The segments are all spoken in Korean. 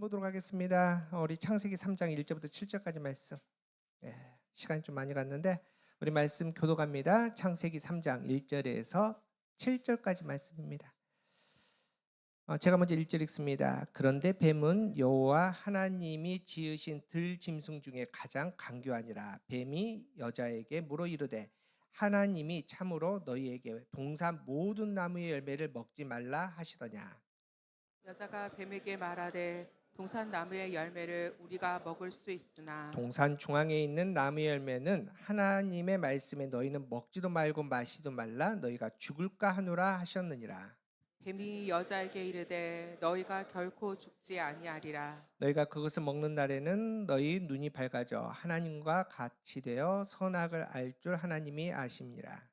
보도록 하겠습니다. 우리 창세기 3장 1절부터 7절까지 말씀. 시간이 좀 많이 갔는데 우리 말씀 교독합니다. 창세기 3장 1절에서 7절까지 말씀입니다. 제가 먼저 1절 읽습니다. 그런데 뱀은 여호와 하나님이 지으신 들짐승 중에 가장 간교하니라. 뱀이 여자에게 물어 이르되 하나님이 참으로 너희에게 동산 모든 나무의 열매를 먹지 말라 하시더냐. 여자가 뱀에게 말하되 동산 나무의 열매를 우리가 먹을 수 있으나 동산 중앙에 있는 나무의 열매는 하나님의 말씀에 너희는 먹지도 말고 마시도 말라 너희가 죽을까 하노라 하셨느니라. 뱀이 여자에게 이르되 너희가 결코 죽지 아니하리라. 너희가 그것을 먹는 날에는 너희 눈이 밝아져 하나님과 같이 되어 선악을 알 줄 하나님이 아심니라.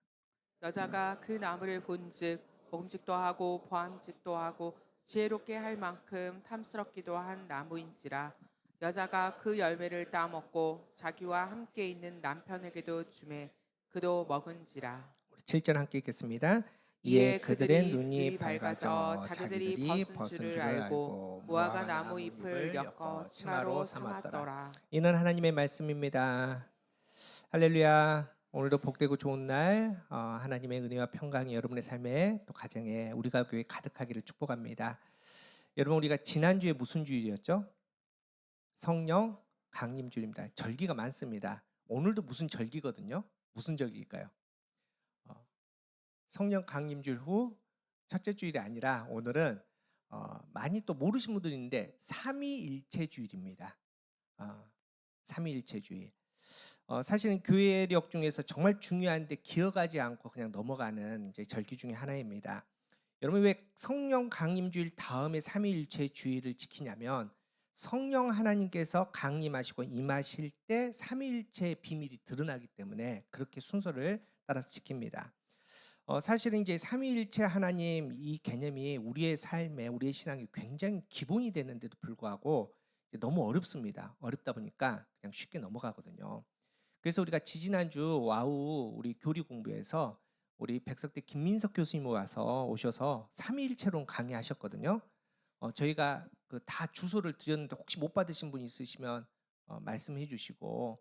여자가 그 나무를 본즉 먹음직도 하고 보암직도 하고 지혜롭게 할 만큼 탐스럽기도 한 나무인지라. 여자가 그 열매를 따먹고 자기와 함께 있는 남편에게도 주매 그도 먹은지라. 우리 7절 함께 읽겠습니다. 이에 이에 그들의 그들이 눈이 눈이 밝아져 밝아져 자기들이 자기들이 벗은 벗은 줄을 줄을 알고 알고 무화과 무화과 나무 나무 잎을 잎을 엮어 엮어 치마로 치마로 삼았더라. 삼았더라. 이는 하나님의 말씀입니다. 할렐루야. 오늘도 복되고 좋은 날, 하나님의 은혜와 평강이 여러분의 삶에 또 가정에 우리가 교회 가득하기를 축복합니다. 여러분, 우리가 지난주에 무슨 주일이었죠? 성령 강림주일입니다. 절기가 많습니다. 오늘도 무슨 절기거든요. 무슨 절기일까요? 어, 성령 강림주일 후 첫째 주일이 아니라 오늘은 많이 또 모르신 분들 있는데 삼위일체 주일입니다. 삼위일체 주일. 사실은 교회력 중에서 정말 중요한데 기억하지 않고 그냥 넘어가는 이제 절기 중에 하나입니다. 여러분 왜 성령 강림주일 다음에 삼위일체 주일을 지키냐면 성령 하나님께서 강림하시고 임하실 때 삼위일체의 비밀이 드러나기 때문에 그렇게 순서를 따라서 지킵니다. 사실은 이제 삼위일체 하나님 이 개념이 우리의 삶에 우리의 신앙에 굉장히 기본이 되는데도 불구하고 너무 어렵습니다. 어렵다 보니까 그냥 쉽게 넘어가거든요. 그래서 우리가 지지난주 와우 우리 교리 공부에서 우리 백석대 김민석 교수님 오셔서 삼위일체론 강의하셨거든요. 저희가 그 다 주소를 드렸는데 혹시 못 받으신 분 있으시면 말씀해 주시고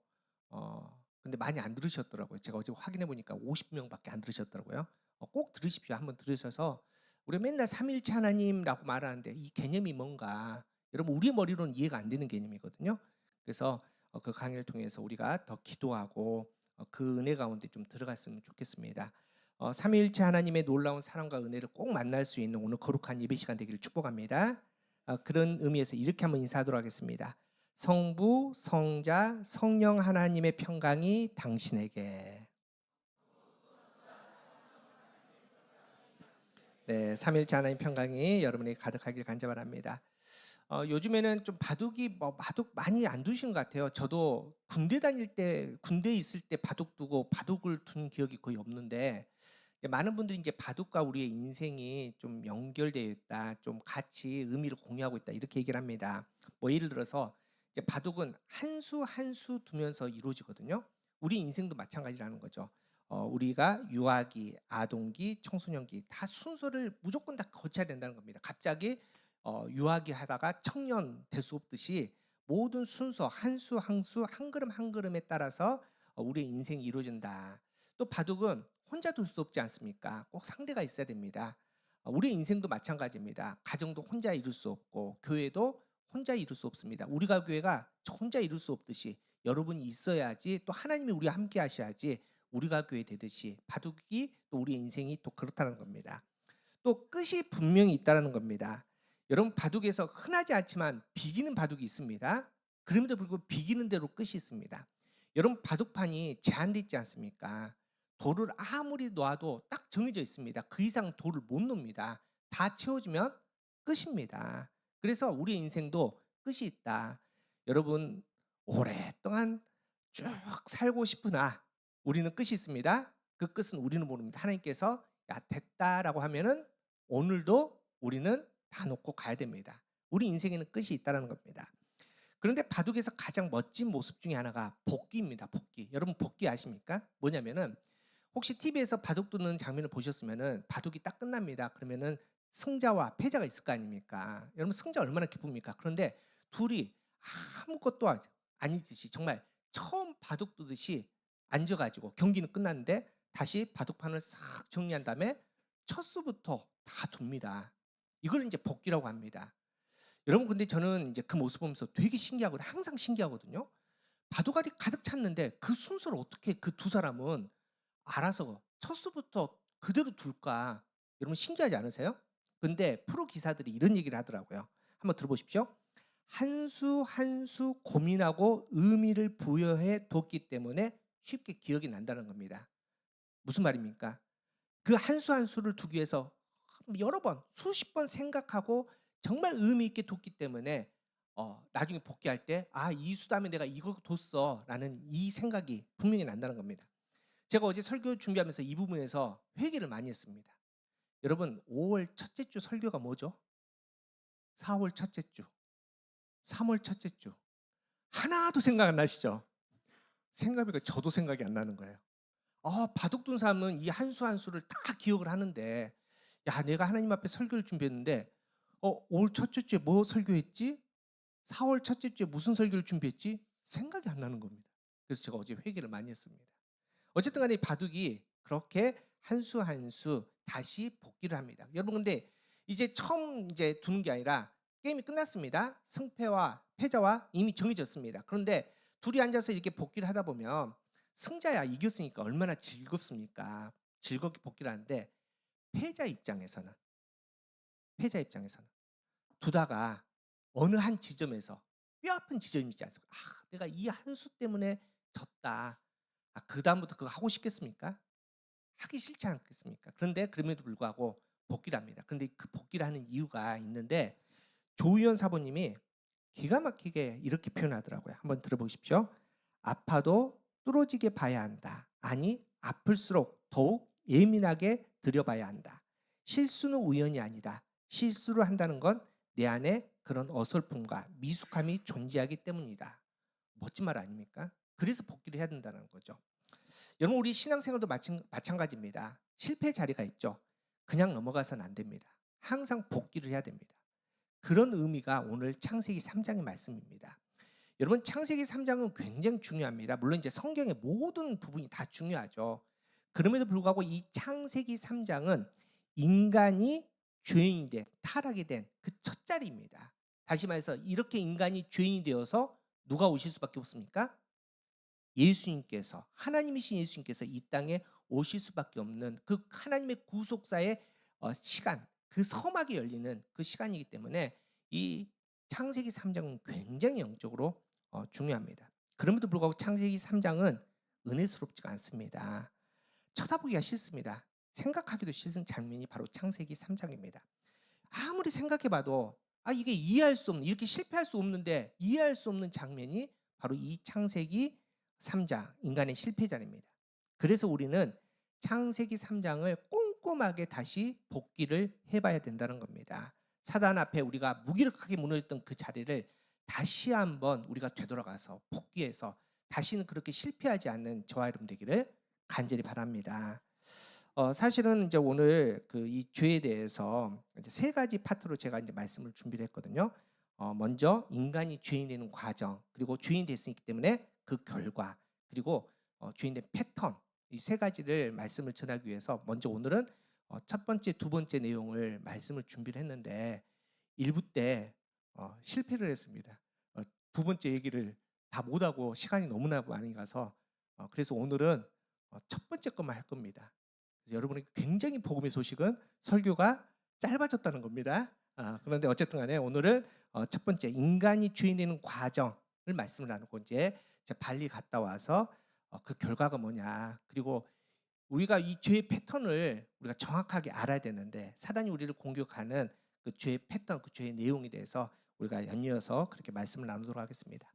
근데 많이 안 들으셨더라고요. 제가 어제 확인해 보니까 50명밖에 안 들으셨더라고요. 꼭 들으십시오. 한번 들으셔서 우리가 맨날 삼위일체 하나님이라고 말하는데 이 개념이 뭔가 여러분 우리 머리로는 이해가 안 되는 개념이거든요. 그래서 그 강의를 통해서 우리가 더 기도하고 그 은혜 가운데 좀 들어갔으면 좋겠습니다. 삼위일체 하나님의 놀라운 사랑과 은혜를 꼭 만날 수 있는 오늘 거룩한 예배 시간 되기를 축복합니다. 그런 의미에서 이렇게 한번 인사하도록 하겠습니다. 성부, 성자, 성령 하나님의 평강이 당신에게. 네, 삼일째 하나님 평강이 여러분에게 가득하길 간절합니다. 요즘에는 좀 바둑 많이 안 두신 것 같아요. 저도 군대 있을 때 바둑 두고 바둑을 둔 기억이 거의 없는데 많은 분들이 이제 바둑과 우리의 인생이 좀 연결되어 있다, 좀 같이 의미를 공유하고 있다 이렇게 얘기를 합니다. 뭐 예를 들어서 이제 바둑은 한 수 한 수 두면서 이루어지거든요. 우리 인생도 마찬가지라는 거죠. 우리가 유아기, 아동기, 청소년기 다 순서를 무조건 다 거쳐야 된다는 겁니다. 갑자기 유아기 하다가 청년 될 수 없듯이 모든 순서 한 수 한 수 한 걸음 한 걸음에 따라서 우리의 인생이 이루어진다. 또 바둑은 혼자 둘 수 없지 않습니까? 꼭 상대가 있어야 됩니다. 우리 인생도 마찬가지입니다. 가정도 혼자 이룰 수 없고 교회도 혼자 이룰 수 없습니다. 우리가 교회가 혼자 이룰 수 없듯이 여러분이 있어야지 또 하나님이 우리와 함께 하셔야지 우리가 교회 되듯이 바둑이 또 우리 인생이 또 그렇다는 겁니다. 또 끝이 분명히 있다는 겁니다. 여러분 바둑에서 흔하지 않지만 비기는 바둑이 있습니다. 그럼에도 불구하고 비기는 대로 끝이 있습니다. 여러분 바둑판이 제한되어 있지 않습니까? 돌을 아무리 놓아도 딱 정해져 있습니다. 그 이상 돌을 못 놓습니다. 다 채워지면 끝입니다. 그래서 우리 인생도 끝이 있다. 여러분 오랫동안 쭉 살고 싶으나 우리는 끝이 있습니다. 그 끝은 우리는 모릅니다. 하나님께서 야 됐다라고 하면은 오늘도 우리는 다 놓고 가야 됩니다. 우리 인생에는 끝이 있다는 겁니다. 그런데 바둑에서 가장 멋진 모습 중에 하나가 복기입니다. 복기. 여러분 복기 아십니까? 뭐냐면은 혹시 TV에서 바둑 두는 장면을 보셨으면은 바둑이 딱 끝납니다. 그러면은 승자와 패자가 있을 거 아닙니까? 여러분 승자 얼마나 기쁩니까? 그런데 둘이 아무것도 아니듯이 정말 처음 바둑 두듯이 앉아가지고 경기는 끝났는데 다시 바둑판을 싹 정리한 다음에 첫 수부터 다 둡니다. 이걸 이제 복기라고 합니다. 여러분 근데 저는 이제 그 모습 보면서 되게 신기하고 항상 신기하거든요. 바둑알이 가득 찼는데 그 순서를 어떻게 그 두 사람은 알아서 첫 수부터 그대로 둘까? 여러분 신기하지 않으세요? 근데 프로 기사들이 이런 얘기를 하더라고요. 한번 들어보십시오. 한 수 한 수 고민하고 의미를 부여해 뒀기 때문에 쉽게 기억이 난다는 겁니다. 무슨 말입니까? 그 한 수 한 수를 두기 위해서 여러 번 수십 번 생각하고 정말 의미 있게 뒀기 때문에 나중에 복귀할 때 '아 이 수 다음에 내가 이거 뒀어.'라는 이 생각이 분명히 난다는 겁니다. 제가 어제 설교 준비하면서 이 부분에서 회개를 많이 했습니다. 여러분 5월 첫째 주 설교가 뭐죠? 4월 첫째 주, 3월 첫째 주. 하나도 생각 안 나시죠? 생각해보니까 저도 생각이 안 나는 거예요. 바둑 둔 사람은 이 한 수 한 수를 다 기억을 하는데 야 내가 하나님 앞에 설교를 준비했는데 5월 첫째 주에 뭐 설교했지? 4월 첫째 주에 무슨 설교를 준비했지? 생각이 안 나는 겁니다. 그래서 제가 어제 회개를 많이 했습니다. 어쨌든 간에 이 바둑이 그렇게 한 수 한 수 다시 복귀를 합니다. 여러분 근데 이제 처음 이제 두는 게 아니라 게임이 끝났습니다. 승패와 패자와 이미 정해졌습니다. 그런데 둘이 앉아서 이렇게 복귀를 하다 보면 승자야 이겼으니까 얼마나 즐겁습니까? 즐겁게 복귀를 하는데 패자 입장에서는 패자 입장에서는 두다가 어느 한 지점에서 뼈아픈 지점이 있지 않습니까? 내가 이 한 수 때문에 졌다. 그다음부터 그거 하고 싶겠습니까? 하기 싫지 않겠습니까? 그런데 그럼에도 불구하고 복귀를 합니다. 그런데 그 복귀를 하는 이유가 있는데 조희연 사모님이 기가 막히게 이렇게 표현하더라고요. 한번 들어보십시오. 아파도 뚫어지게 봐야 한다. 아니 아플수록 더욱 예민하게 들여봐야 한다. 실수는 우연이 아니다. 실수를 한다는 건 내 안에 그런 어설픔과 미숙함이 존재하기 때문이다. 멋진 말 아닙니까? 그래서 복귀를 해야 된다는 거죠. 여러분 우리 신앙생활도 마찬가지입니다. 실패 자리가 있죠. 그냥 넘어가서는 안 됩니다. 항상 복귀를 해야 됩니다. 그런 의미가 오늘 창세기 3장의 말씀입니다. 여러분 창세기 3장은 굉장히 중요합니다. 물론 이제 성경의 모든 부분이 다 중요하죠. 그럼에도 불구하고 이 창세기 3장은 인간이 죄인이 된 타락이 된 그 첫 자리입니다. 다시 말해서 이렇게 인간이 죄인이 되어서 누가 오실 수밖에 없습니까? 예수님께서 하나님이신 예수님께서 이 땅에 오실 수밖에 없는 그 하나님의 구속사의 시간, 그 서막이 열리는 그 시간이기 때문에 이 창세기 3장은 굉장히 영적으로 중요합니다. 그럼에도 불구하고 창세기 3장은 은혜스럽지가 않습니다. 쳐다보기가 싫습니다. 생각하기도 싫은 장면이 바로 창세기 3장입니다. 아무리 생각해봐도 이게 이해할 수 없는 이렇게 실패할 수 없는데 이해할 수 없는 장면이 바로 이 창세기 3장 인간의 실패자입니다. 그래서 우리는 창세기 3장을 꼼꼼하게 다시 복기를 해봐야 된다는 겁니다. 사단 앞에 우리가 무기력하게 무너졌던 그 자리를 다시 한번 우리가 되돌아가서 복귀해서 다시는 그렇게 실패하지 않는 저와 여러분 되기를 간절히 바랍니다. 사실은 이제 오늘 그 이 죄에 대해서 이제 세 가지 파트로 제가 이제 말씀을 준비를 했거든요. 먼저 인간이 죄인 되는 과정, 그리고 죄인 됐기 때문에 그 결과, 그리고 죄인 된 패턴 이 세 가지를 말씀을 전하기 위해서 먼저 오늘은 첫 번째, 두 번째 내용을 말씀을 준비를 했는데 일부 때 실패를 했습니다. 두 번째 얘기를 다 못하고 시간이 너무나 많이 가서 그래서 오늘은 첫 번째 것만 할 겁니다. 여러분에게 굉장히 복음의 소식은 설교가 짧아졌다는 겁니다. 그런데 어쨌든 간에 오늘은 첫 번째 인간이 죄인 되는 과정을 말씀을 나누고 이제 발리 갔다 와서 그 결과가 뭐냐, 그리고 우리가 이 죄의 패턴을 우리가 정확하게 알아야 되는데 사단이 우리를 공격하는 그 죄의 패턴, 그 죄의 내용에 대해서 우리가 연이어서 그렇게 말씀을 나누도록 하겠습니다.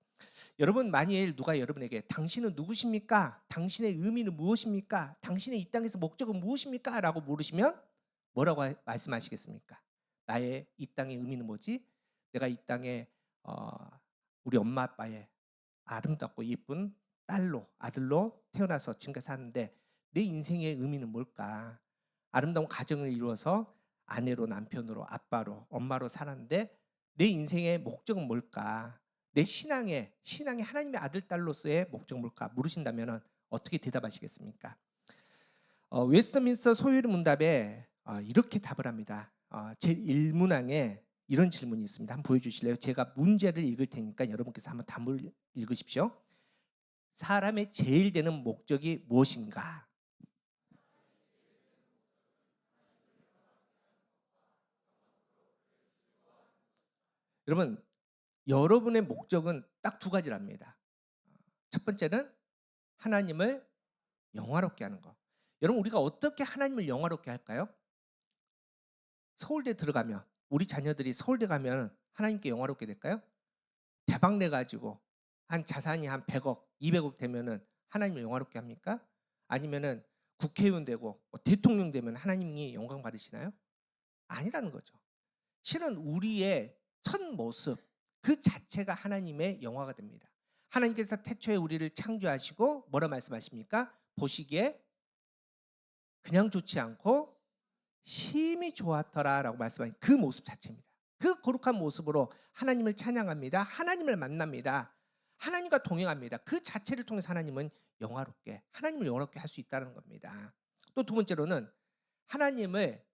여러분 만일 누가 여러분에게 당신은 누구십니까? 당신의 의미는 무엇입니까? 당신의 이 땅에서 목적은 무엇입니까? 라고 물으시면 뭐라고 말씀하시겠습니까? 나의 이 땅의 의미는 뭐지? 내가 이 땅에 우리 엄마 아빠의 아름답고 예쁜 딸로 아들로 태어나서 지금까지 사는데 내 인생의 의미는 뭘까? 아름다운 가정을 이루어서 아내로, 남편으로, 아빠로, 엄마로 살았는데 내 인생의 목적은 뭘까? 내 신앙의 하나님의 아들, 딸로서의 목적은 뭘까? 물으신다면 어떻게 대답하시겠습니까? 웨스트민스터 소요리 문답에 이렇게 답을 합니다. 제1문항에 이런 질문이 있습니다. 한번 보여주실래요? 제가 문제를 읽을 테니까 여러분께서 한번 답을 읽으십시오. 사람의 제일 되는 목적이 무엇인가? 여러분, 여러분의 목적은 딱 두 가지랍니다. 첫 번째는 하나님을 영화롭게 하는 거. 여러분, 우리가 어떻게 하나님을 영화롭게 할까요? 서울대 들어가면, 우리 자녀들이 서울대 가면 하나님께 영화롭게 될까요? 대박 내 가지고 한 자산이 한 100억, 200억 되면은 하나님을 영화롭게 합니까? 아니면은 국회의원 되고 대통령 되면 하나님이 영광 받으시나요? 아니라는 거죠. 실은 우리의 첫 모습 그 자체가 하나님의 영화가 됩니다. 하나님께서 태초에 우리를 창조하시고 뭐라 말씀하십니까? 보시기에 그냥 좋지 않고 심히 좋았더라라고 말씀하신 그 모습 자체입니다. 그 거룩한 모습으로 하나님을 찬양합니다. 하나님을 만납니다. 하나님과 동행합니다. 그 자체를 통해서 하나님은 하나님을 영화롭게 할 수 있다는 겁니다. 또 두 번째로는 하나님을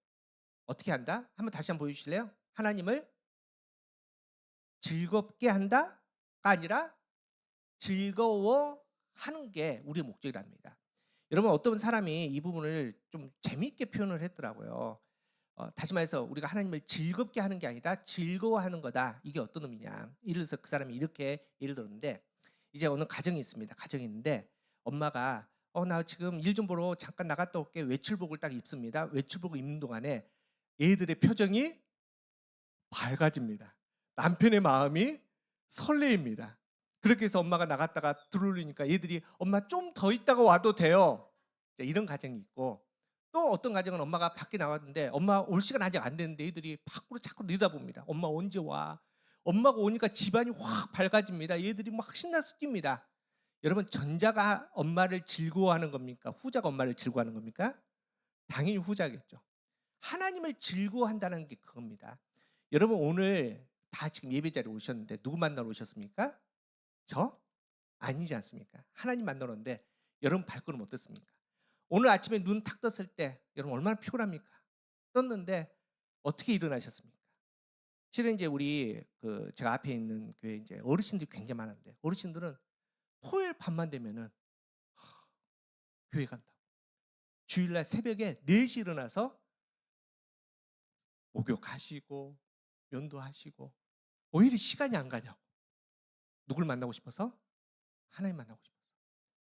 어떻게 한다? 한번 다시 한번 보여주실래요? 하나님을 즐겁게 한다가 아니라 즐거워하는 게 우리의 목적이랍니다. 여러분, 어떤 사람이 이 부분을 좀 재미있게 표현을 했더라고요. 다시 말해서 우리가 하나님을 즐겁게 하는 게 아니라 즐거워하는 거다. 이게 어떤 의미냐. 예를 들어서 그 사람이 이렇게 예를 들었는데, 이제 어느 가정이 있습니다. 가정이 있는데 엄마가 나 지금 일 좀 보러 잠깐 나갔다 올게. 외출복을 딱 입습니다. 외출복을 입는 동안에 애들의 표정이 밝아집니다. 남편의 마음이 설레입니다. 그렇게 해서 엄마가 나갔다가 들어오니까 애들이 엄마 좀 더 있다가 와도 돼요. 이런 가정이 있고, 또 어떤 가정은 엄마가 밖에 나왔는데 엄마 올 시간 아직 안 됐는데 애들이 밖으로 자꾸 내다봅니다. 엄마 언제 와? 엄마가 오니까 집안이 확 밝아집니다. 애들이 막 신나서 뜁니다. 여러분, 전자가 엄마를 즐거워하는 겁니까? 후자가 엄마를 즐거워하는 겁니까? 당연히 후자겠죠. 하나님을 즐거워한다는 게 그겁니다. 여러분, 오늘 다 지금 예배 자리에 오셨는데 누구 만나러 오셨습니까? 저? 아니지 않습니까? 하나님 만나러 오는데 여러분 발걸음 어떻습니까? 오늘 아침에 눈 탁 떴을 때 여러분 얼마나 피곤합니까? 떴는데 어떻게 일어나셨습니까? 실은 이제 우리 제가 앞에 있는 교회 이제 어르신들이 굉장히 많은데, 어르신들은 토요일 밤만 되면은 교회 간다고. 주일날 새벽에 4시 일어나서 목욕하시고 면도하시고 오히려 시간이 안 가냐고. 누굴 만나고 싶어서? 하나님 만나고 싶어서.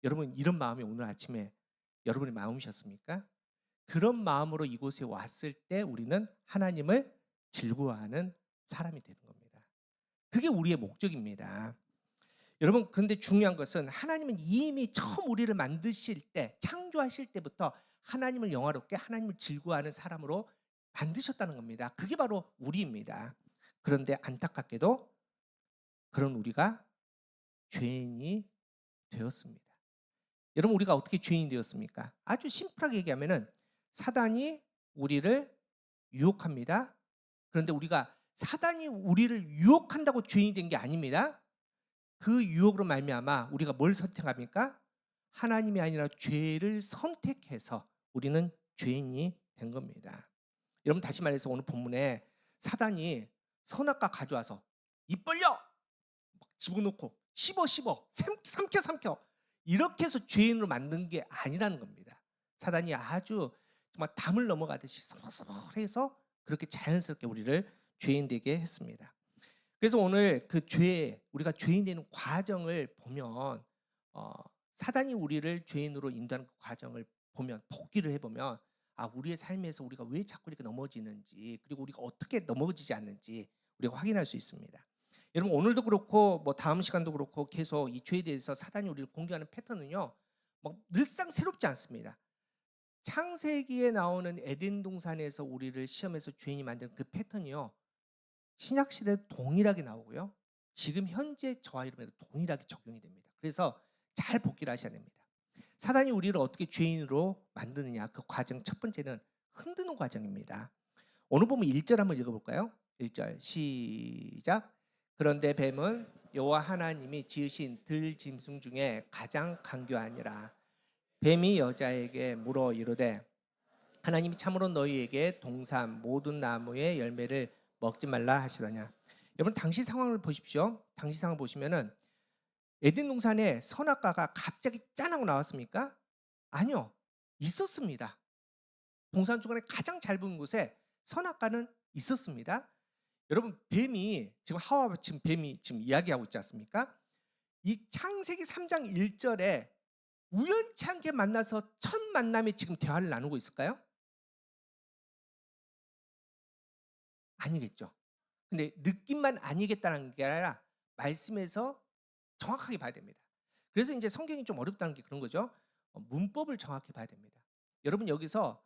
여러분, 이런 마음이 오늘 아침에 여러분의 마음이셨습니까? 그런 마음으로 이곳에 왔을 때 우리는 하나님을 즐거워하는 사람이 되는 겁니다. 그게 우리의 목적입니다. 여러분, 그런데 중요한 것은 하나님은 이미 처음 우리를 만드실 때, 창조하실 때부터 하나님을 영화롭게, 하나님을 즐거워하는 사람으로 만드셨다는 겁니다. 그게 바로 우리입니다. 그런데 안타깝게도 그런 우리가 죄인이 되었습니다. 여러분, 우리가 어떻게 죄인이 되었습니까? 아주 심플하게 얘기하면은 사단이 우리를 유혹합니다. 그런데 우리가 사단이 우리를 유혹한다고 죄인이 된 게 아닙니다. 그 유혹으로 말미암아 우리가 뭘 선택합니까? 하나님이 아니라 죄를 선택해서 우리는 죄인이 된 겁니다. 여러분, 다시 말해서 오늘 본문에 사단이 선악과 가져와서 입 벌려 막 집어넣고 씹어 삼켜 이렇게 해서 죄인으로 만든 게 아니라는 겁니다. 사단이 아주 정말 담을 넘어가듯이 서머서머해서 그렇게 자연스럽게 우리를 죄인 되게 했습니다. 그래서 오늘 우리가 죄인 되는 과정을 보면, 사단이 우리를 죄인으로 인도하는 그 과정을 보면, 복기를 해보면, 우리의 삶에서 우리가 왜 자꾸 이렇게 넘어지는지, 그리고 우리가 어떻게 넘어지지 않는지 우리가 확인할 수 있습니다. 여러분, 오늘도 그렇고 뭐 다음 시간도 그렇고 계속 이 죄에 대해서 사단이 우리를 공격하는 패턴은요, 막 늘상 새롭지 않습니다. 창세기에 나오는 에덴 동산에서 우리를 시험해서 죄인이 만든 그 패턴이요, 신약 시대 동일하게 나오고요, 지금 현재 저와 여러분에도 동일하게 적용이 됩니다. 그래서 잘 복기를 하셔야 됩니다. 사단이 우리를 어떻게 죄인으로 만드느냐, 그 과정 첫 번째는 흔드는 과정입니다. 오늘 보면 1절 한번 읽어볼까요? 1절 시작. 그런데 뱀은 여호와 하나님이 지으신 들짐승 중에 가장 간교하니라. 뱀이 여자에게 물어 이르되 하나님이 참으로 너희에게 동산 모든 나무의 열매를 먹지 말라 하시더냐. 여러분 당시 상황을 보십시오. 당시 상황 보시면은 에덴 동산에 선악과가 갑자기 짠 하고 나왔습니까? 아니요. 있었습니다. 동산 중간에 가장 짧은 곳에 선악과는 있었습니다. 여러분 뱀이 지금 하와 지금 뱀이 지금 이야기하고 있지 않습니까? 이 창세기 3장 1절에 우연치 않게 만나서 첫 만남에 지금 대화를 나누고 있을까요? 아니겠죠. 근데 느낌만 아니겠다는 게 아니라 말씀에서 정확하게 봐야 됩니다. 그래서 이제 성경이 좀 어렵다는 게 그런 거죠. 문법을 정확히 봐야 됩니다. 여러분 여기서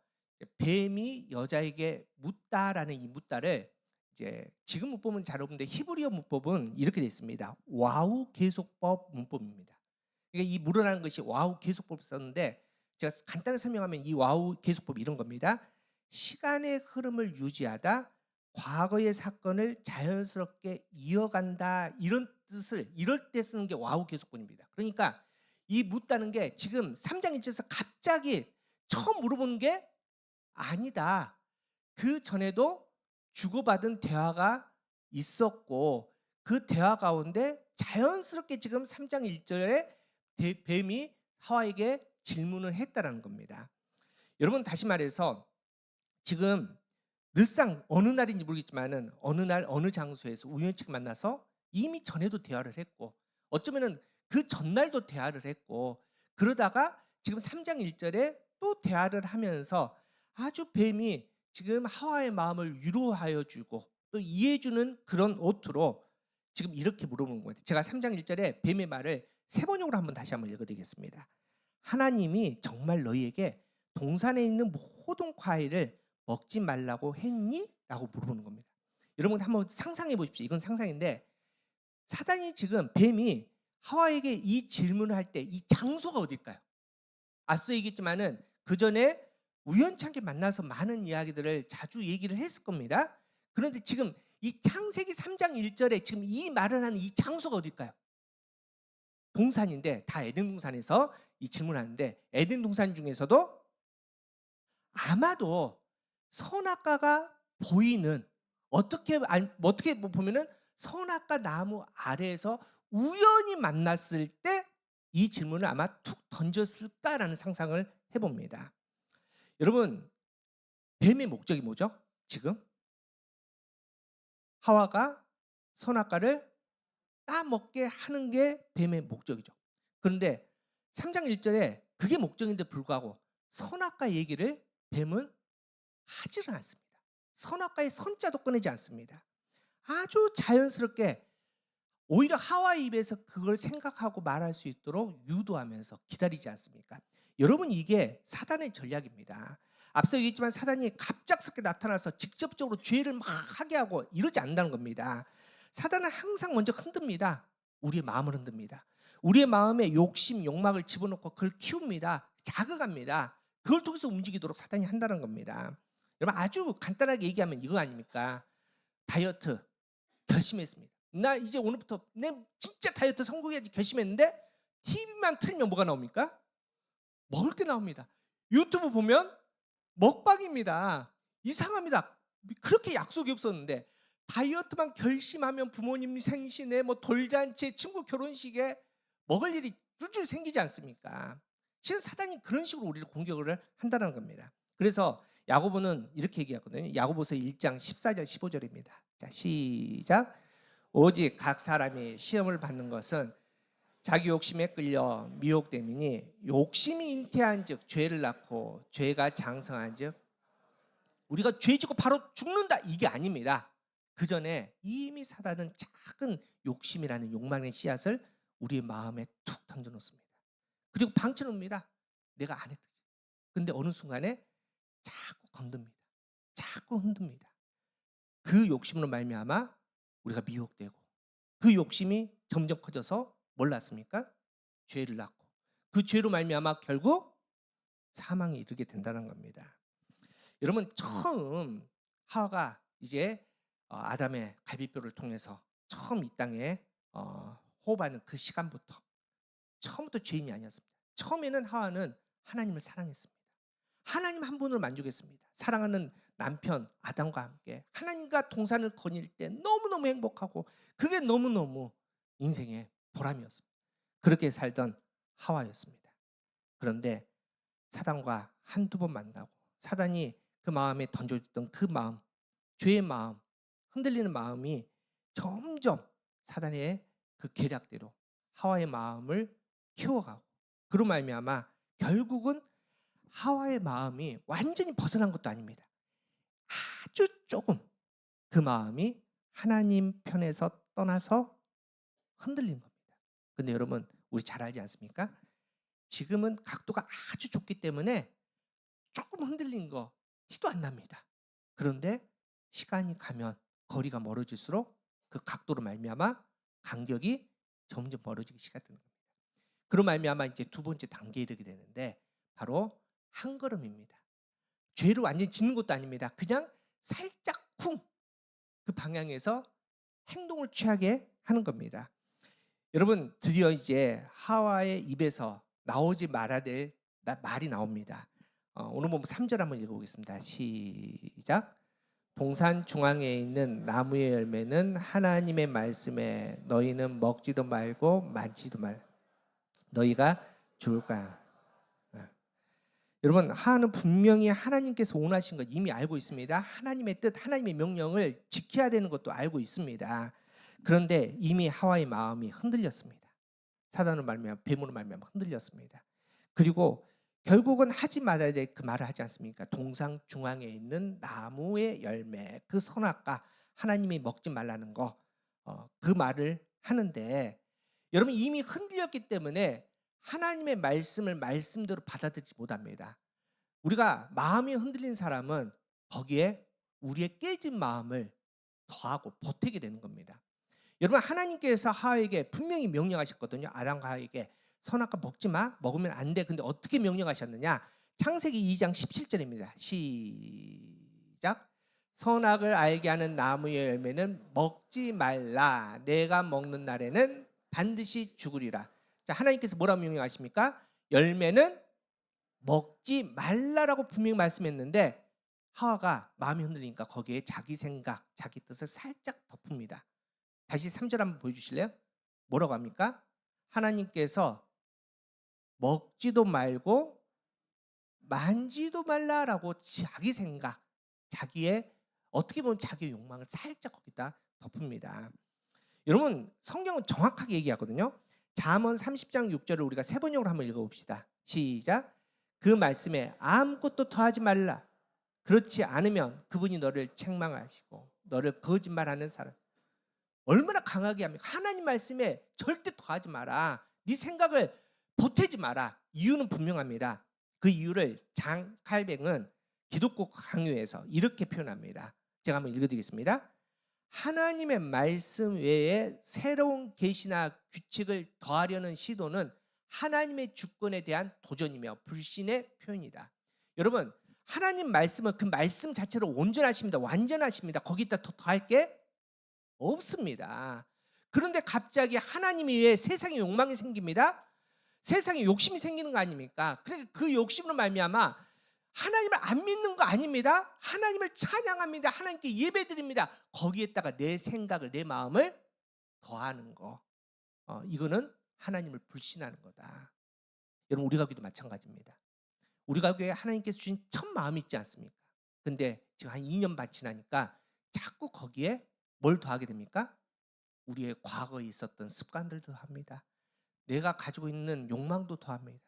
뱀이 여자에게 묻다라는 이 묻다를 이제 지금 문법은 잘 없는데 히브리어 문법은 이렇게 되어 있습니다. 와우 계속법 문법입니다. 그러니까 이 물어라는 것이 와우 계속법을 썼는데 제가 간단히 설명하면 이 와우 계속법이 이런 겁니다. 시간의 흐름을 유지하다 과거의 사건을 자연스럽게 이어간다 이런 뜻을 이럴 때 쓰는 게 와우 계속법입니다. 그러니까 이 묻다는 게 지금 3장 1절에서 갑자기 처음 물어보는 게 아니다. 그 전에도 주고받은 대화가 있었고 그 대화 가운데 자연스럽게 지금 3장 1절에 뱀이 하와에게 질문을 했다라는 겁니다. 여러분 다시 말해서 지금 늘상 어느 날인지 모르겠지만은 어느 날 어느 장소에서 우연치 만나서 이미 전에도 대화를 했고 어쩌면은 그 전날도 대화를 했고 그러다가 지금 3장 1절에 또 대화를 하면서 아주 뱀이 지금 하와의 마음을 위로하여 주고 또 이해해 주는 그런 오투로 지금 이렇게 물어보는 거예요. 제가 3장 1절에 뱀의 말을 세 번역으로 다시 한번 읽어 드리겠습니다. 하나님이 정말 너희에게 동산에 있는 모든 과일을 먹지 말라고 했니? 라고 물어보는 겁니다. 여러분 한번 상상해 보십시오. 이건 상상인데 사단이 지금 뱀이 하와에게 이 질문을 할 때 이 장소가 어딜까요? 앞서 얘기했지만은 그 전에 우연찮게 만나서 많은 이야기들을 자주 얘기를 했을 겁니다. 그런데 지금 이 창세기 3장 1절에 지금 이 말을 하는 이 장소가 어딜까요? 동산인데 다 에덴 동산에서 이 질문하는데 에덴 동산 중에서도 아마도 선악과가 보이는 어떻게 보면은 선악과 나무 아래에서 우연히 만났을 때 이 질문을 아마 툭 던졌을까라는 상상을 해봅니다. 여러분 뱀의 목적이 뭐죠? 지금 하와가 선악과를 따먹게 하는 게 뱀의 목적이죠. 그런데 3장 1절에 그게 목적인데 불구하고 선악과 얘기를 뱀은 하지를 않습니다. 선악과의 선자도 꺼내지 않습니다. 아주 자연스럽게 오히려 하와 입에서 그걸 생각하고 말할 수 있도록 유도하면서 기다리지 않습니까? 여러분 이게 사단의 전략입니다. 앞서 얘기했지만 사단이 갑작스럽게 나타나서 직접적으로 죄를 막 하게 하고 이러지 않는다는 겁니다. 사단은 항상 먼저 흔듭니다. 우리의 마음을 흔듭니다. 우리의 마음에 욕심, 욕망을 집어넣고 그걸 키웁니다. 자극합니다. 그걸 통해서 움직이도록 사단이 한다는 겁니다. 여러분 아주 간단하게 얘기하면 이거 아닙니까? 다이어트 결심했습니다. 나 이제 오늘부터 내 진짜 다이어트 성공해야지 결심했는데 TV만 틀면 뭐가 나옵니까? 먹을 게 나옵니다. 유튜브 보면 먹방입니다. 이상합니다. 그렇게 약속이 없었는데 다이어트만 결심하면 부모님 생신에 뭐 돌잔치에 친구 결혼식에 먹을 일이 줄줄 생기지 않습니까? 실은 사단이 그런 식으로 우리를 공격을 한다는 겁니다. 그래서 야고보는 이렇게 얘기하거든요. 야고보서 1장 14절 15절입니다. 자, 시작. 오직 각 사람이 시험을 받는 것은 자기 욕심에 끌려 미혹됨이니 욕심이 잉태한즉 죄를 낳고 죄가 장성한즉 우리가 죄 짓고 바로 죽는다 이게 아닙니다. 그 전에 이미 사단은 작은 욕심이라는 욕망의 씨앗을 우리의 마음에 툭 던져놓습니다. 그리고 방쳐놓습니다. 내가 안 했다. 근데 어느 순간에 자꾸 건듭니다. 자꾸 흔듭니다. 그 욕심으로 말미암아 우리가 미혹되고 그 욕심이 점점 커져서 뭘 낳습니까? 죄를 낳고 그 죄로 말미암아 결국 사망에 이르게 된다는 겁니다. 여러분 처음 하와가 이제 아담의 갈비뼈를 통해서 처음 이 땅에 호흡하는 그 시간부터 처음부터 죄인이 아니었습니다. 처음에는 하와는 하나님을 사랑했습니다. 하나님 한 분을 만족했습니다. 사랑하는 남편 아담과 함께 하나님과 동산을 거닐 때 너무너무 행복하고 그게 너무너무 인생의 보람이었습니다. 그렇게 살던 하와였습니다. 그런데 사단과 한두 번 만나고 사단이 그 마음에 던져줬던 그 마음, 죄의 마음, 흔들리는 마음이 점점 사단의 그 계략대로 하와의 마음을 키워가고 그로 말미암아 결국은 하와의 마음이 완전히 벗어난 것도 아닙니다. 아주 조금 그 마음이 하나님 편에서 떠나서 흔들린 겁니다. 근데 여러분 우리 잘 알지 않습니까? 지금은 각도가 아주 좁기 때문에 조금 흔들린 거 티도 안 납니다. 그런데 시간이 가면 거리가 멀어질수록 그 각도로 말미암아 간격이 점점 멀어지기 시작하는 겁니다. 그로 말미암아 이제 두 번째 단계에 이르게 되는데 바로 한 걸음입니다. 죄를 완전히 짓는 것도 아닙니다. 그냥 살짝 쿵 그 방향에서 행동을 취하게 하는 겁니다. 여러분 드디어 이제 하와의 입에서 나오지 말아야 될 말이 나옵니다. 오늘 보면 3절 한번 읽어보겠습니다. 시작. 동산 중앙에 있는 나무의 열매는 하나님의 말씀에 너희는 먹지도 말고 만지도 말. 너희가 죽을까. 여러분 하나는 분명히 하나님께서 원하신 것 이미 알고 있습니다. 하나님의 뜻, 하나님의 명령을 지켜야 되는 것도 알고 있습니다. 그런데 이미 하와의 마음이 흔들렸습니다. 사단으로 말미암아 뱀으로 말미암아 흔들렸습니다. 그리고 결국은 하지 말아야 될 그 말을 하지 않습니까? 동상 중앙에 있는 나무의 열매, 그 선악과 하나님이 먹지 말라는 거, 그 말을 하는데 여러분 이미 흔들렸기 때문에 하나님의 말씀을 말씀대로 받아들이지 못합니다. 우리가 마음이 흔들린 사람은 거기에 우리의 깨진 마음을 더하고 보태게 되는 겁니다. 여러분 하나님께서 하와에게 분명히 명령하셨거든요. 아담과 하와에게 선악과 먹지 마. 먹으면 안 돼. 근데 어떻게 명령하셨느냐? 창세기 2장 17절입니다. 시작. 선악을 알게 하는 나무의 열매는 먹지 말라. 내가 먹는 날에는 반드시 죽으리라. 자, 하나님께서 뭐라고 명령하십니까? 열매는 먹지 말라라고 분명히 말씀했는데 하와가 마음이 흔들리니까 거기에 자기 생각, 자기 뜻을 살짝 덮습니다. 다시 3절 한번 보여주실래요? 뭐라고 합니까? 하나님께서 먹지도 말고 만지도 말라라고 자기 생각, 자기의 어떻게 보면 자기의 욕망을 살짝 거기다 덮습니다. 여러분 성경은 정확하게 얘기하거든요. 잠언 30장 6절을 우리가 세 번역으로 한번 읽어봅시다. 시작. 그 말씀에 아무것도 더하지 말라. 그렇지 않으면 그분이 너를 책망하시고 너를 거짓말하는 사람. 얼마나 강하게 합니까? 하나님 말씀에 절대 더하지 마라. 네 생각을 보태지 마라. 이유는 분명합니다. 그 이유를 장 칼뱅은 기독교 강요에서 이렇게 표현합니다. 제가 한번 읽어드리겠습니다. 하나님의 말씀 외에 새로운 계시나 규칙을 더하려는 시도는 하나님의 주권에 대한 도전이며 불신의 표현이다. 여러분 하나님 말씀은 그 말씀 자체로 온전하십니다. 완전하십니다. 거기다 더 더할 게 없습니다. 그런데 갑자기 하나님이 왜 세상에 욕망이 생깁니다. 세상에 욕심이 생기는 거 아닙니까? 그러니까 그 욕심으로 말미암아 하나님을 안 믿는 거 아닙니다. 하나님을 찬양합니다. 하나님께 예배드립니다. 거기에다가 내 생각을 내 마음을 더하는 거. 이거는 하나님을 불신하는 거다. 여러분 우리 가교도 마찬가지입니다. 우리 가교에 하나님께서 주신 첫 마음이 있지 않습니까? 근데 지금 한 2년 반 지나니까 자꾸 거기에 뭘 더하게 됩니까? 우리의 과거에 있었던 습관들도 합니다. 내가 가지고 있는 욕망도 더합니다.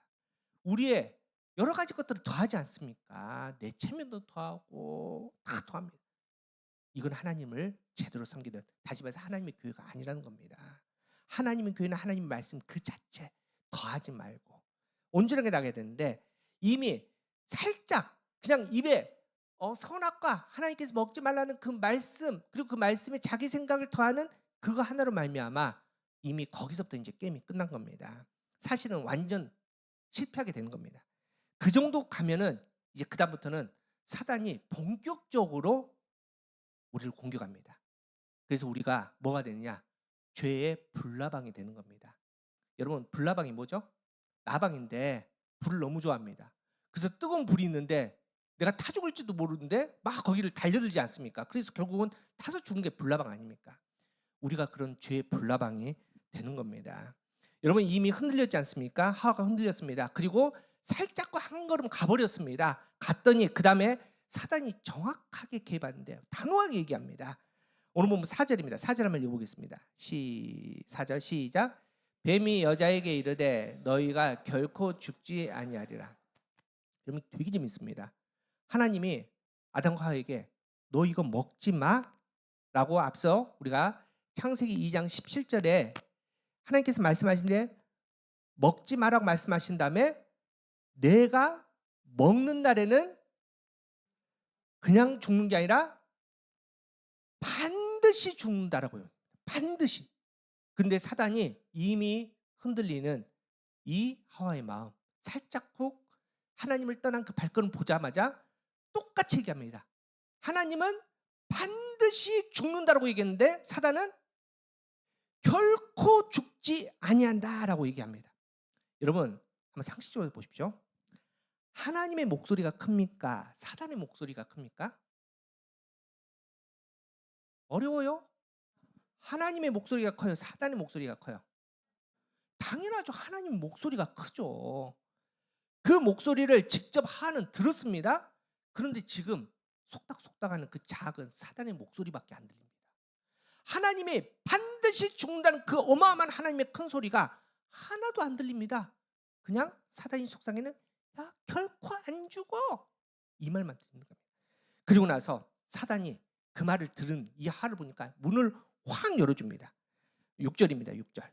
우리의 여러 가지 것들을 더하지 않습니까? 내 체면도 더하고 다 더합니다. 이건 하나님을 제대로 섬기는 다시 말해서 하나님의 교회가 아니라는 겁니다. 하나님의 교회는 하나님의 말씀 그 자체 더하지 말고 온전하게 나가야 되는데 이미 살짝 그냥 입에 선악과 하나님께서 먹지 말라는 그 말씀 그리고 그 말씀에 자기 생각을 더하는 그거 하나로 말미암아 이미 거기서부터 이제 게임이 끝난 겁니다. 사실은 완전 실패하게 되는 겁니다. 그 정도 가면은 이제 그다음부터는 사단이 본격적으로 우리를 공격합니다. 그래서 우리가 뭐가 되느냐? 죄의 불나방이 되는 겁니다. 여러분, 불나방이 뭐죠? 나방인데 불을 너무 좋아합니다. 그래서 뜨거운 불이 있는데 내가 타 죽을지도 모르는데 막 거기를 달려들지 않습니까? 그래서 결국은 타서 죽는 게 불나방 아닙니까? 우리가 그런 죄의 불나방이 되는 겁니다. 여러분, 이미 흔들렸지 않습니까? 하와가 흔들렸습니다. 그리고 살짝 한 걸음 가버렸습니다. 갔더니 그 다음에 사단이 정확하게 개입하는데요. 단호하게 얘기합니다. 오늘 보면 4절입니다. 4절 한번 읽어보겠습니다. 4절 시작. 뱀이 여자에게 이르되 너희가 결코 죽지 아니하리라. 여러분, 되게 재밌습니다. 하나님이 아담과 하와에게 너 이거 먹지 마라고 앞서 우리가 창세기 2장 17절에 하나님께서 말씀하신데 먹지 마라고 말씀하신 다음에 내가 먹는 날에는 그냥 죽는 게 아니라 반드시 죽는다라고요. 반드시. 근데 사단이 이미 흔들리는 이 하와의 마음, 살짝 훅 하나님을 떠난 그 발걸음 보자마자 똑같이 얘기합니다. 하나님은 반드시 죽는다라고 얘기했는데 사단은 결코 죽지 아니한다라고 얘기합니다. 여러분, 한번 상식적으로 보십시오. 하나님의 목소리가 큽니까? 사단의 목소리가 큽니까? 어려워요? 하나님의 목소리가 커요? 사단의 목소리가 커요? 당연하죠. 하나님 목소리가 크죠. 그 목소리를 직접 하는 들었습니다. 그런데 지금 속닥속닥하는 그 작은 사단의 목소리밖에 안 들립니다. 하나님의 반드시 죽는다는 그 어마어마한 하나님의 큰 소리가 하나도 안 들립니다. 그냥 사단이 속상에는 야 결코 안 죽어 이 말만 듣는 겁니다. 그리고 나서 사단이 그 말을 들은 이 하를 보니까 문을 확 열어줍니다. 6절입니다. 6절.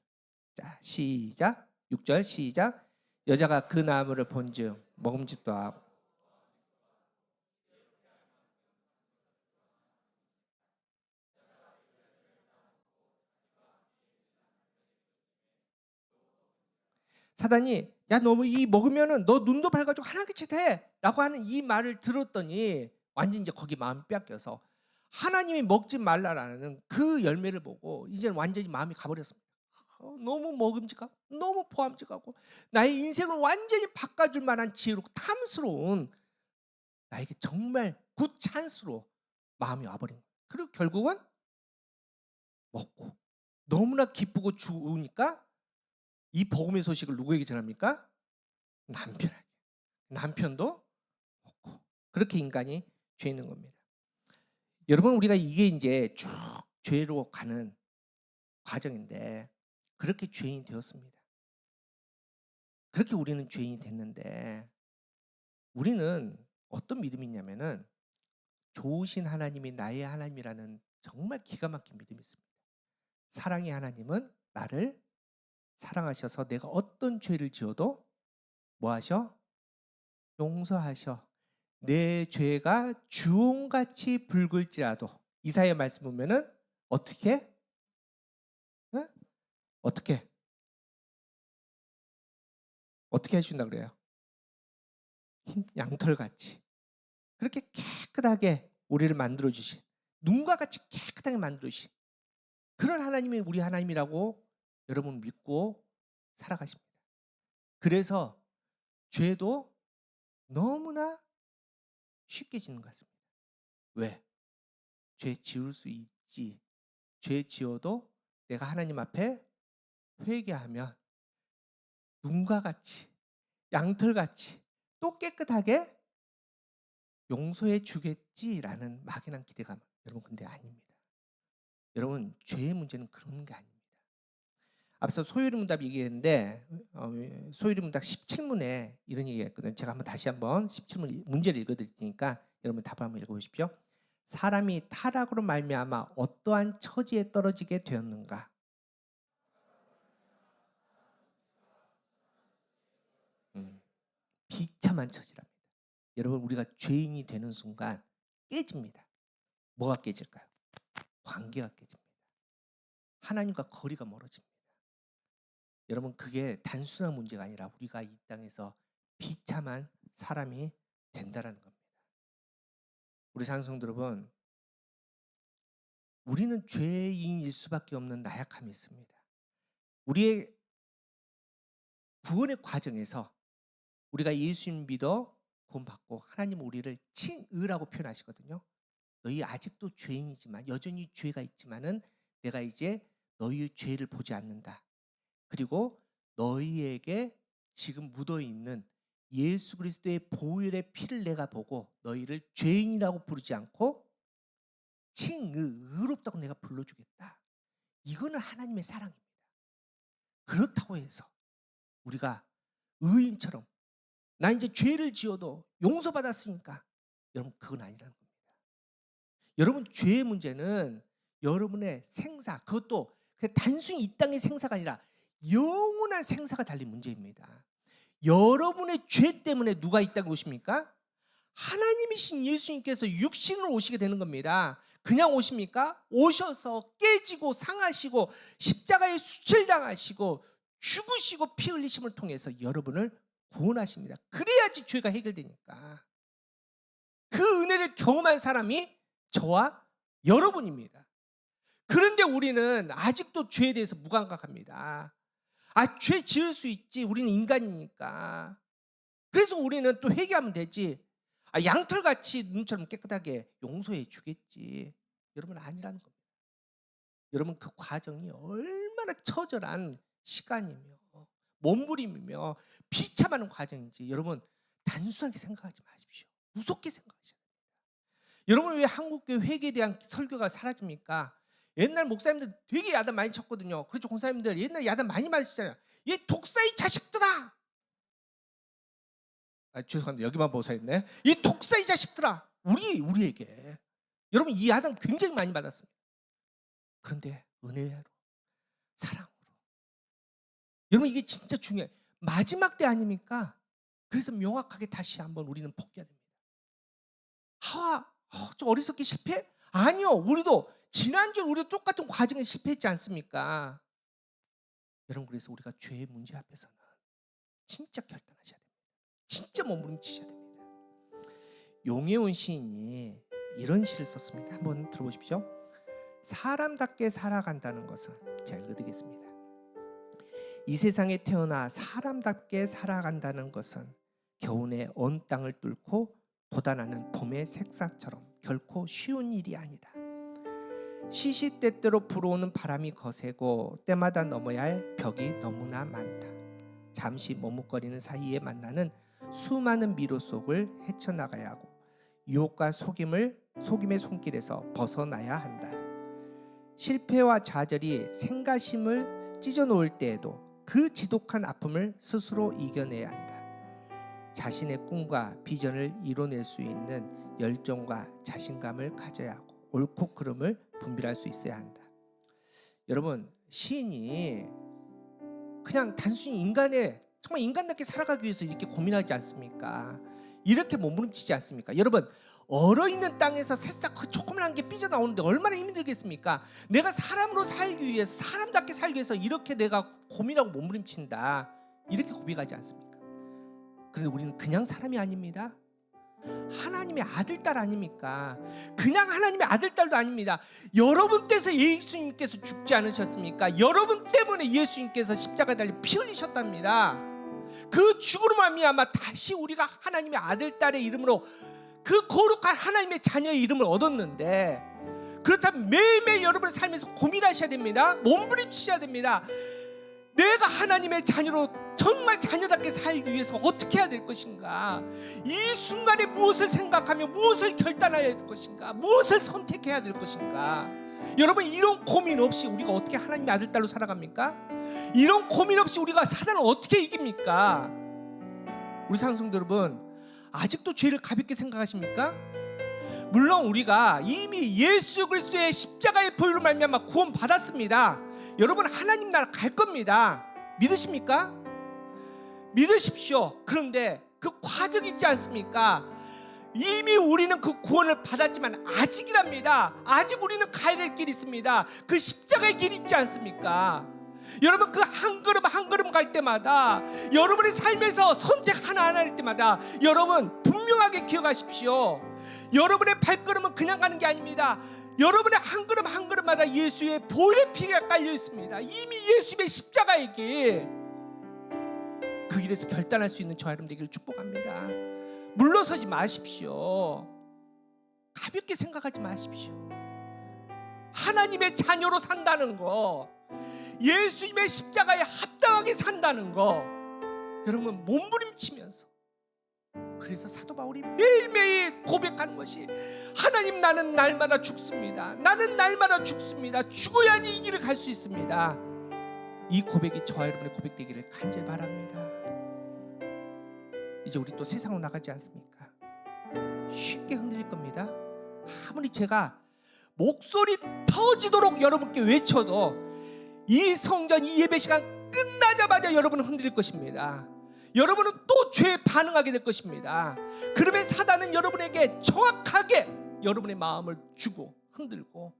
자 시작. 6절 시작. 여자가 그 나무를 본즉 먹음직도 하고 사단이 야 너 이 먹으면은 너 눈도 밝아지고 하나같이 돼라고 하는 이 말을 들었더니 완전 이제 거기 마음이 뺏겨서 하나님이 먹지 말라라는 그 열매를 보고 이제는 완전히 마음이 가버렸습니다. 너무 먹음직하고 너무 보암직하고 나의 인생을 완전히 바꿔줄 만한 지혜롭고 탐스러운 나에게 정말 굿 찬스로 마음이 와버린 거예요. 그리고 결국은 먹고 너무나 기쁘고 좋으니까 이 복음의 소식을 누구에게 전합니까? 남편에게. 남편도 먹고 그렇게 인간이 죄 있는 겁니다. 여러분, 우리가 이게 이제 쭉 죄로 가는 과정인데 그렇게 죄인이 되었습니다. 그렇게 우리는 죄인이 됐는데 우리는 어떤 믿음이 있냐면은 좋으신 하나님이 나의 하나님이라는 정말 기가 막힌 믿음이 있습니다. 사랑의 하나님은 나를 사랑하셔서 내가 어떤 죄를 지어도 뭐 하셔? 용서하셔. 내 죄가 주홍같이 붉을지라도 이사야 말씀 보면은 어떻게? 응? 어떻게? 어떻게 해준다 그래요? 흰 양털같이 그렇게 깨끗하게 우리를 만들어 주신 눈과 같이 깨끗하게 만들어 주신 그런 하나님이 우리 하나님이라고 여러분 믿고 살아가십니다. 그래서 죄도 너무나 쉽게 짓는 것 같습니다. 왜? 죄 지을 수 있지. 죄 지어도 내가 하나님 앞에 회개하면 눈과 같이 양털같이 또 깨끗하게 용서해 주겠지라는 막연한 기대감. 여러분 근데 아닙니다. 여러분 죄의 문제는 그런 게 아닙니다. 앞서 소유리문답 얘기했는데 소유리문답 17문에 이런 얘기했거든요. 제가 다시 한번 17문 문제를 읽어드릴 테니까 여러분 답을 한번 읽어보십시오. 사람이 타락으로 말미암아 어떠한 처지에 떨어지게 되었는가? 비참한 처지랍니다. 여러분 우리가 죄인이 되는 순간 깨집니다. 뭐가 깨질까요? 관계가 깨집니다. 하나님과 거리가 멀어집니다. 여러분 그게 단순한 문제가 아니라 우리가 이 땅에서 비참한 사람이 된다는 겁니다. 우리 장성도 여러분 우리는 죄인일 수밖에 없는 나약함이 있습니다. 우리의 구원의 과정에서 우리가 예수님 믿어 구원받고 하나님 우리를 칭의라고 표현하시거든요. 너희 아직도 죄인이지만 여전히 죄가 있지만은 내가 이제 너희의 죄를 보지 않는다. 그리고 너희에게 지금 묻어 있는 예수 그리스도의 보혈의 피를 내가 보고 너희를 죄인이라고 부르지 않고 의롭다고 내가 불러주겠다. 이거는 하나님의 사랑입니다. 그렇다고 해서 우리가 의인처럼 나 이제 죄를 지어도 용서받았으니까, 여러분 그건 아니라는 겁니다. 여러분 죄의 문제는 여러분의 생사, 그것도 단순히 이 땅의 생사가 아니라 영원한 생사가 달린 문제입니다. 여러분의 죄 때문에 누가 이 땅에 오십니까? 하나님이신 예수님께서 육신으로 오시게 되는 겁니다. 그냥 오십니까? 오셔서 깨지고 상하시고 십자가에 수칠당하시고 죽으시고 피 흘리심을 통해서 여러분을 구원하십니다. 그래야지 죄가 해결되니까. 그 은혜를 경험한 사람이 저와 여러분입니다. 그런데 우리는 아직도 죄에 대해서 무감각합니다. 죄 지을 수 있지, 우리는 인간이니까. 그래서 우리는 또 회개하면 되지, 양털같이 눈처럼 깨끗하게 용서해 주겠지. 여러분 아니라는 겁니다. 여러분 그 과정이 얼마나 처절한 시간이며 몸부림이며 비참한 과정인지 여러분 단순하게 생각하지 마십시오. 무섭게 생각하셔야 됩니다. 여러분 왜 한국교회 회개에 대한 설교가 사라집니까? 옛날 목사님들 되게 야단 많이 쳤거든요. 그렇죠, 권사님들 옛날 야단 많이 맞으시잖아요. 얘 독사의 자식들아. 죄송합니다. 여기만 보사했네. 이 독사의 자식들아. 우리에게. 여러분 이 야단 굉장히 많이 받았습니다. 그런데 은혜로, 사랑으로. 여러분 이게 진짜 중요해요. 마지막 때 아닙니까? 그래서 명확하게 다시 한번 우리는 복귀해야 됩니다. 좀 어리석게 실패? 아니요. 우리도 지난주에 우리도 똑같은 과정에 실패했지 않습니까? 여러분 그래서 우리가 죄의 문제 앞에서는 진짜 결단하셔야 됩니다. 진짜 몸부림치셔야 됩니다. 용혜원 시인이 이런 시를 썼습니다. 한번 들어보십시오. 사람답게 살아간다는 것은, 제가 읽어드리겠습니다. 이 세상에 태어나 사람답게 살아간다는 것은 겨우내 언 땅을 뚫고 돋아나는 봄의 색사처럼 결코 쉬운 일이 아니다. 시시때때로 불어오는 바람이 거세고 때마다 넘어야 할 벽이 너무나 많다. 잠시 머뭇거리는 사이에 만나는 수많은 미로 속을 헤쳐나가야 하고 유혹과 속임의 손길에서 벗어나야 한다. 실패와 좌절이 생가심을 찢어놓을 때에도 그 지독한 아픔을 스스로 이겨내야 한다. 자신의 꿈과 비전을 이뤄낼 수 있는 열정과 자신감을 가져야 하고 옳고 그름을 분별할 수 있어야 한다. 여러분 시인이 그냥 단순히 정말 인간답게 살아가기 위해서 이렇게 고민하지 않습니까? 이렇게 몸부림치지 않습니까? 여러분 얼어있는 땅에서 새싹 그 조그만한 게 삐져나오는데 얼마나 힘들겠습니까? 내가 사람으로 살기 위해서, 사람답게 살기 위해서 이렇게 내가 고민하고 몸부림친다, 이렇게 고백하지 않습니까? 그런데 우리는 그냥 사람이 아닙니다. 하나님의 아들, 딸 아닙니까? 그냥 하나님의 아들, 딸도 아닙니다. 여러분 때문에 예수님께서 죽지 않으셨습니까? 여러분 때문에 예수님께서 십자가에 달려 피 흘리셨답니다. 그 죽음으로 말미암아 다시 우리가 하나님의 아들, 딸의 이름으로 그 거룩한 하나님의 자녀의 이름을 얻었는데, 그렇다면 매일매일 여러분의 삶에서 고민하셔야 됩니다. 몸부림치셔야 됩니다. 내가 하나님의 자녀로 정말 자녀답게 살기 위해서 어떻게 해야 될 것인가? 이 순간에 무엇을 생각하며 무엇을 결단해야 될 것인가? 무엇을 선택해야 될 것인가? 여러분 이런 고민 없이 우리가 어떻게 하나님의 아들, 딸로 살아갑니까? 이런 고민 없이 우리가 사단을 어떻게 이깁니까? 우리 상성도 여러분 아직도 죄를 가볍게 생각하십니까? 물론 우리가 이미 예수 그리스도의 십자가의 보혈로 말미암아 구원 받았습니다. 여러분 하나님 나라 갈 겁니다. 믿으십니까? 믿으십시오. 그런데 그 과정 있지 않습니까? 이미 우리는 그 구원을 받았지만 아직이랍니다. 아직 우리는 가야 될 길이 있습니다. 그 십자가의 길이 있지 않습니까? 여러분 그 한 걸음 한 걸음 갈 때마다, 여러분의 삶에서 선택 하나하나 할 때마다 여러분 분명하게 기억하십시오. 여러분의 발걸음은 그냥 가는 게 아닙니다. 여러분의 한 걸음 한 걸음마다 예수의 보혈의 피가 깔려 있습니다. 이미 예수님의 십자가의 길, 그 길에서 결단할 수 있는 저와 여러분 되기를 축복합니다. 물러서지 마십시오. 가볍게 생각하지 마십시오. 하나님의 자녀로 산다는 거, 예수님의 십자가에 합당하게 산다는 거, 여러분 몸부림치면서, 그래서 사도 바울이 매일매일 고백하는 것이, 하나님 나는 날마다 죽습니다. 나는 날마다 죽습니다. 죽어야지 이 길을 갈 수 있습니다. 이 고백이 저와 여러분의 고백되기를 간절히 바랍니다. 이제 우리 또 세상으로 나가지 않습니까? 쉽게 흔들릴 겁니다. 아무리 제가 목소리 터지도록 여러분께 외쳐도 이 성전, 이 예배 시간 끝나자마자 여러분은 흔들릴 것입니다. 여러분은 또 죄에 반응하게 될 것입니다. 그러면 사단은 여러분에게 정확하게 여러분의 마음을 주고 흔들고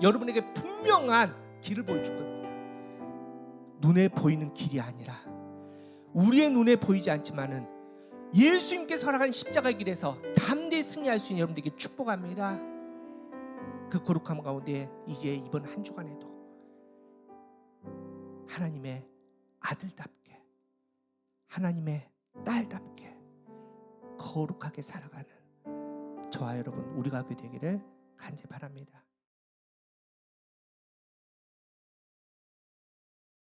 여러분에게 분명한 길을 보여줄 겁니다. 눈에 보이는 길이 아니라, 우리의 눈에 보이지 않지만은 예수님께서 허락한 십자가의 길에서 담대히 승리할 수 있는 여러분들에게 축복합니다. 그 거룩함 가운데 이제 이번 한 주간에도 하나님의 아들답게, 하나님의 딸답게 거룩하게 살아가는 저와 여러분 우리가 하게 되기를 간절히 바랍니다.